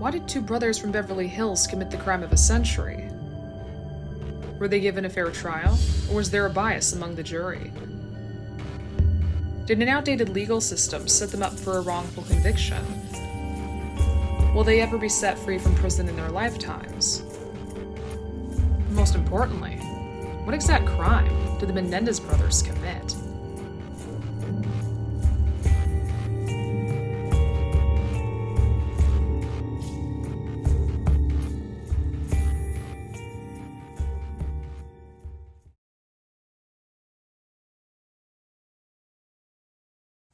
Why did two brothers from Beverly Hills commit the crime of a century? Were they given a fair trial, or was there a bias among the jury? Did an outdated legal system set them up for a wrongful conviction? Will they ever be set free from prison in their lifetimes? Most importantly, what exact crime did the Menendez brothers commit?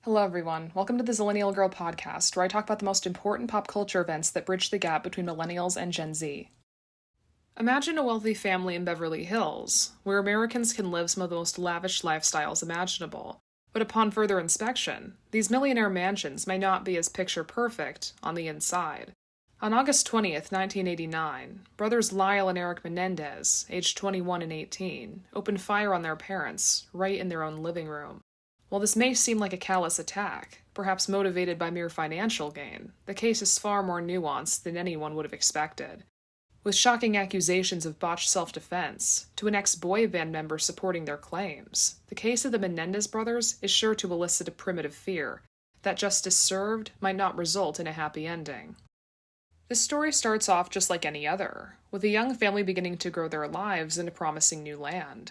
Hello everyone, welcome to the Zillennial Girl podcast, where I talk about the most important pop culture events that bridge the gap between millennials and Gen Z. Imagine a wealthy family in Beverly Hills, where Americans can live some of the most lavish lifestyles imaginable. But upon further inspection, these millionaire mansions may not be as picture-perfect on the inside. On August 20th, 1989, brothers Lyle and Eric Menendez, aged 21 and 18, opened fire on their parents, right in their own living room. While this may seem like a callous attack, perhaps motivated by mere financial gain, the case is far more nuanced than anyone would have expected. With shocking accusations of botched self-defense, to an ex-boy band member supporting their claims, the case of the Menendez brothers is sure to elicit a primitive fear that justice served might not result in a happy ending. This story starts off just like any other, with a young family beginning to grow their lives in a promising new land.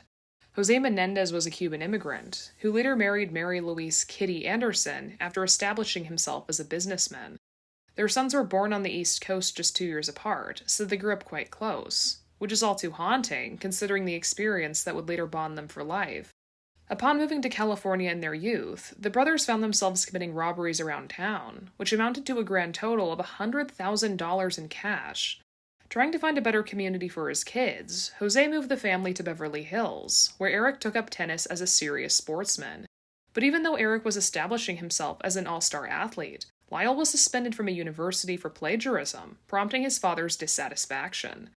Jose Menendez was a Cuban immigrant, who later married Mary Louise Kitty Anderson after establishing himself as a businessman. Their sons were born on the East Coast just 2 years apart, so they grew up quite close, which is all too haunting considering the experience that would later bond them for life. Upon moving to California in their youth, the brothers found themselves committing robberies around town, which amounted to a grand total of $100,000 in cash. Trying to find a better community for his kids, Jose moved the family to Beverly Hills, where Eric took up tennis as a serious sportsman. But even though Eric was establishing himself as an all-star athlete, Lyle was suspended from a university for plagiarism, prompting his father's dissatisfaction.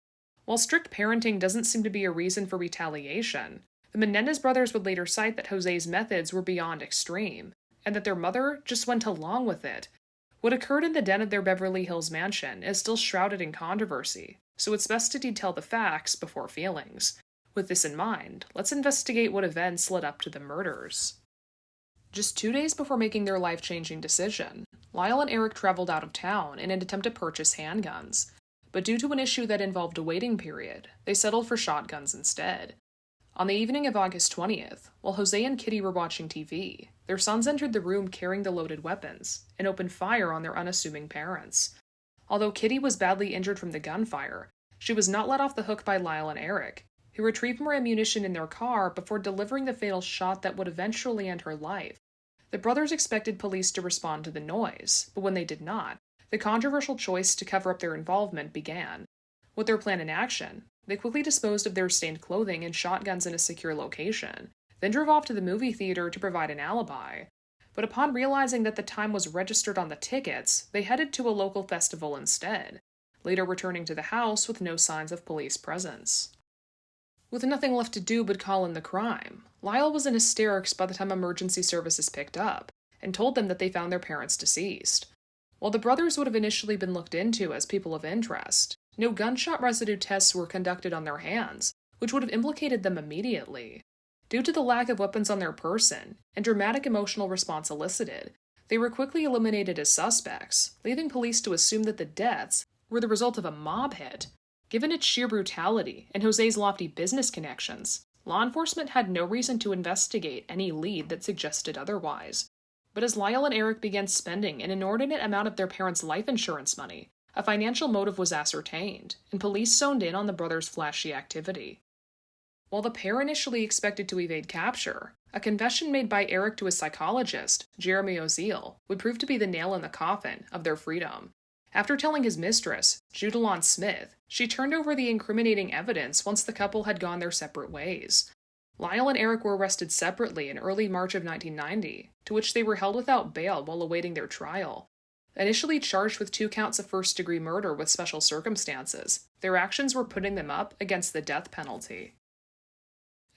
While strict parenting doesn't seem to be a reason for retaliation, the Menendez brothers would later cite that Jose's methods were beyond extreme, and that their mother just went along with it. What occurred in the den of their Beverly Hills mansion is still shrouded in controversy, so it's best to detail the facts before feelings. With this in mind, let's investigate what events led up to the murders. Just 2 days before making their life-changing decision, Lyle and Eric traveled out of town in an attempt to purchase handguns, but due to an issue that involved a waiting period, they settled for shotguns instead. On the evening of August 20th, while Jose and Kitty were watching TV, their sons entered the room carrying the loaded weapons and opened fire on their unassuming parents. Although Kitty was badly injured from the gunfire, she was not let off the hook by Lyle and Eric, who retrieved more ammunition in their car before delivering the fatal shot that would eventually end her life. The brothers expected police to respond to the noise, but when they did not, the controversial choice to cover up their involvement began. With their plan in action, they quickly disposed of their stained clothing and shotguns in a secure location, then drove off to the movie theater to provide an alibi. But upon realizing that the time was registered on the tickets, they headed to a local festival instead, later returning to the house with no signs of police presence. With nothing left to do but call in the crime, Lyle was in hysterics by the time emergency services picked up, and told them that they found their parents deceased. While the brothers would have initially been looked into as people of interest, no gunshot residue tests were conducted on their hands, which would have implicated them immediately. Due to the lack of weapons on their person, and dramatic emotional response elicited, they were quickly eliminated as suspects, leaving police to assume that the deaths were the result of a mob hit. Given its sheer brutality and Jose's lofty business connections, law enforcement had no reason to investigate any lead that suggested otherwise. But as Lyle and Eric began spending an inordinate amount of their parents' life insurance money, a financial motive was ascertained, and police zoned in on the brothers' flashy activity. While the pair initially expected to evade capture, a confession made by Eric to a psychologist, Jeremy Oziel, would prove to be the nail in the coffin of their freedom. After telling his mistress, Judalon Smith, she turned over the incriminating evidence once the couple had gone their separate ways. Lyle and Eric were arrested separately in early March of 1990, to which they were held without bail while awaiting their trial. Initially charged with 2 counts of first-degree murder with special circumstances, their actions were putting them up against the death penalty.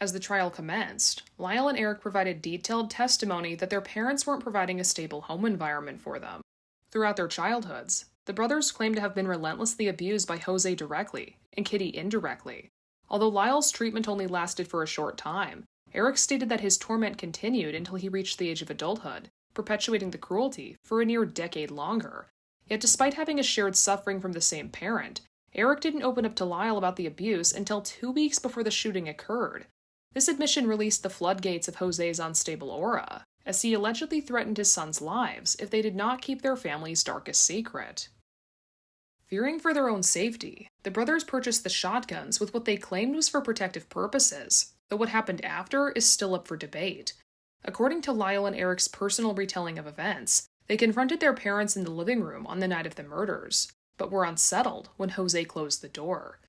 As the trial commenced, Lyle and Eric provided detailed testimony that their parents weren't providing a stable home environment for them. Throughout their childhoods, the brothers claimed to have been relentlessly abused by Jose directly and Kitty indirectly. Although Lyle's treatment only lasted for a short time, Eric stated that his torment continued until he reached the age of adulthood, perpetuating the cruelty for a near decade longer. Yet despite having a shared suffering from the same parent, Eric didn't open up to Lyle about the abuse until 2 weeks before the shooting occurred. This admission released the floodgates of Jose's unstable aura, as he allegedly threatened his sons' lives if they did not keep their family's darkest secret. Fearing for their own safety, the brothers purchased the shotguns with what they claimed was for protective purposes, though what happened after is still up for debate. According to Lyle and Eric's personal retelling of events, they confronted their parents in the living room on the night of the murders, but were unsettled when Jose closed the door.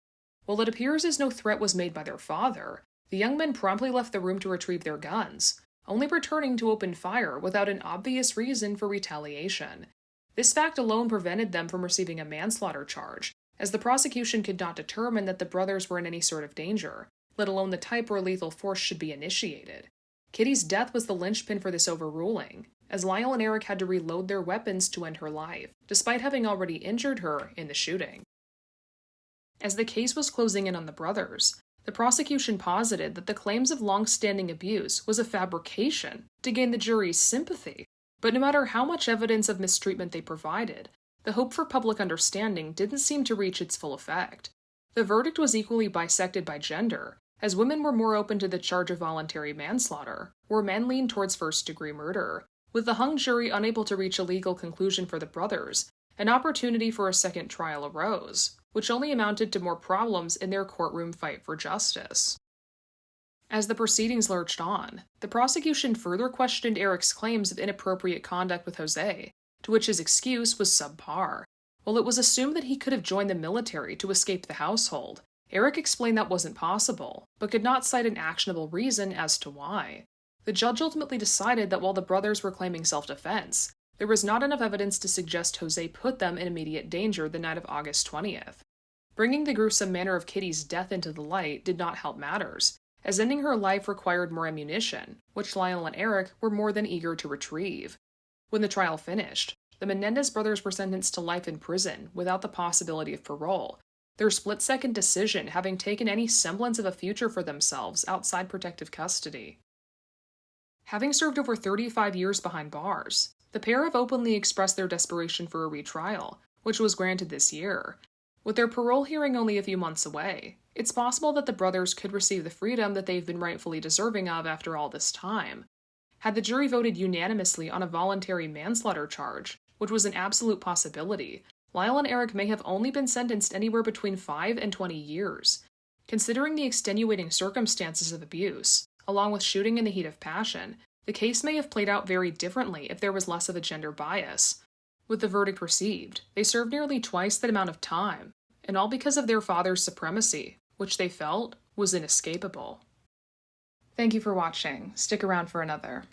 While it appears as no threat was made by their father, the young men promptly left the room to retrieve their guns, only returning to open fire without an obvious reason for retaliation. This fact alone prevented them from receiving a manslaughter charge, as the prosecution could not determine that the brothers were in any sort of danger, let alone the type where lethal force should be initiated. Kitty's death was the linchpin for this overruling, as Lyle and Eric had to reload their weapons to end her life, despite having already injured her in the shooting. As the case was closing in on the brothers, the prosecution posited that the claims of long-standing abuse was a fabrication to gain the jury's sympathy. But no matter how much evidence of mistreatment they provided, the hope for public understanding didn't seem to reach its full effect. The verdict was equally bisected by gender, as women were more open to the charge of voluntary manslaughter, where men leaned towards first-degree murder. With the hung jury unable to reach a legal conclusion for the brothers, an opportunity for a second trial arose, which only amounted to more problems in their courtroom fight for justice. As the proceedings lurched on, the prosecution further questioned Eric's claims of inappropriate conduct with Jose, to which his excuse was subpar. While it was assumed that he could have joined the military to escape the household, Eric explained that wasn't possible, but could not cite an actionable reason as to why. The judge ultimately decided that while the brothers were claiming self-defense, there was not enough evidence to suggest Jose put them in immediate danger the night of August 20th. Bringing the gruesome manner of Kitty's death into the light did not help matters, as ending her life required more ammunition, which Lyle and Eric were more than eager to retrieve. When the trial finished, the Menendez brothers were sentenced to life in prison without the possibility of parole, their split-second decision having taken any semblance of a future for themselves outside protective custody. Having served over 35 years behind bars, the pair have openly expressed their desperation for a retrial, which was granted this year. With their parole hearing only a few months away, it's possible that the brothers could receive the freedom that they've been rightfully deserving of after all this time. Had the jury voted unanimously on a voluntary manslaughter charge, which was an absolute possibility, Lyle and Eric may have only been sentenced anywhere between 5 and 20 years. Considering the extenuating circumstances of abuse, along with shooting in the heat of passion, the case may have played out very differently if there was less of a gender bias. With the verdict received, they served nearly twice that amount of time, and all because of their father's supremacy, which they felt was inescapable. Thank you for watching. Stick around for another.